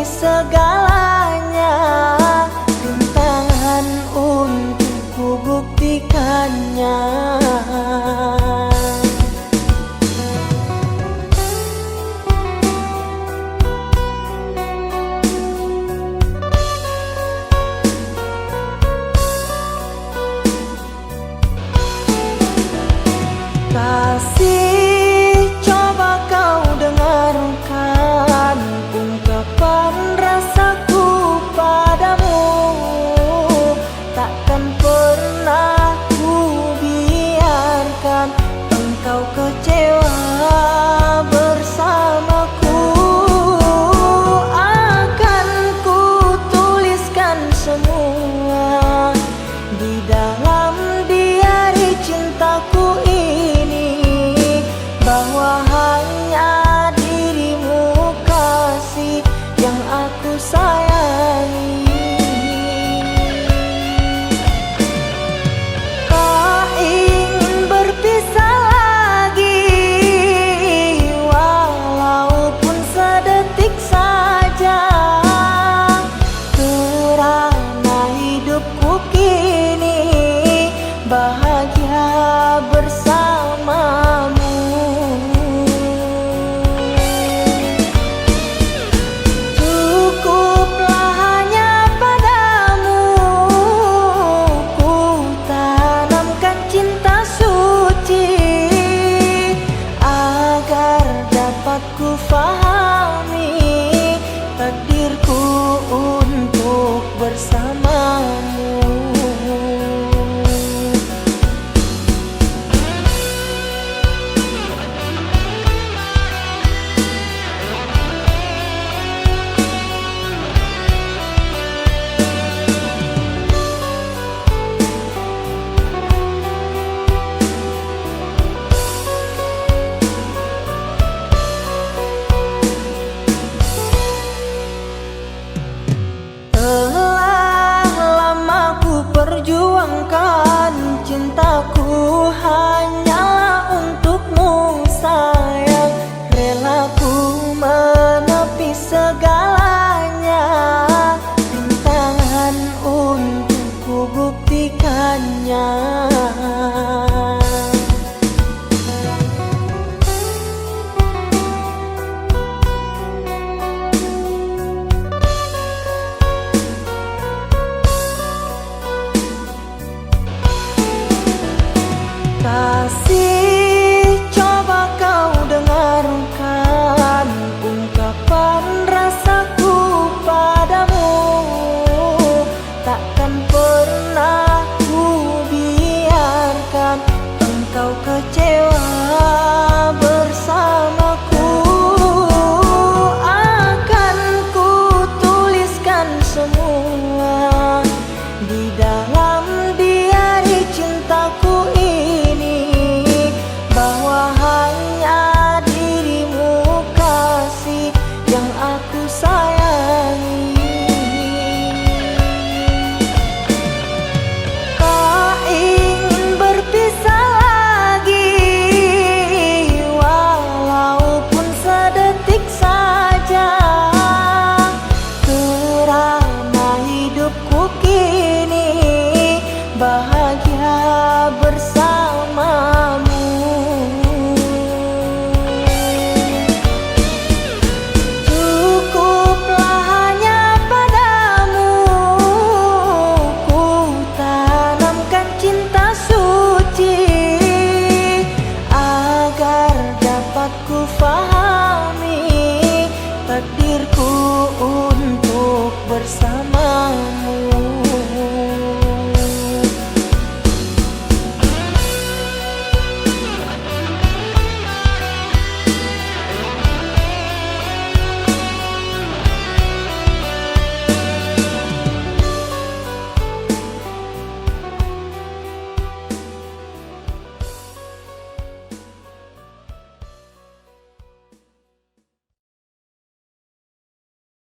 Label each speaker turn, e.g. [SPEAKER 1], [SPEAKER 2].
[SPEAKER 1] segalanya, rintangan untuk ku buktikannya. Kasih, coba kau dengarkan ungkapan rasaku padamu. Takkan pernah ku biarkan engkau kecewa bersamaku. Akan ku tuliskan semua di dalam diari cintaku ini, bahwa hanya dirimu kasih yang aku sayangi. Tak ingin berpisah lagi, walaupun sedetik saja, kerana hidupku kini bahagia bersamamu. Cukuplah hanya padamu ku tanamkan cinta suci, agar dapat ku fahami takdirku untuk bersamamu. Telah lama ku perjuangkan cintaku hanyalah untukmu sayang, rela ku menepi segalanya, rintangan untuk ku buktikannya. Kasih, coba kau dengarkan ungkapan rasaku padamu. Takkan pernah ku biarkan engkau kecewa bersamaku. Akan ku tuliskan semua di dalam diari cintaku ini, bahwa hanya dirimu kasih yang aku sayangi. Tak ingin berpisah lagi, walaupun sedetik saja, kerana hidupku kini bahagia bersamamu. Cukuplah hanya padamu ku tanamkan cinta suci, agar dapat ku fahami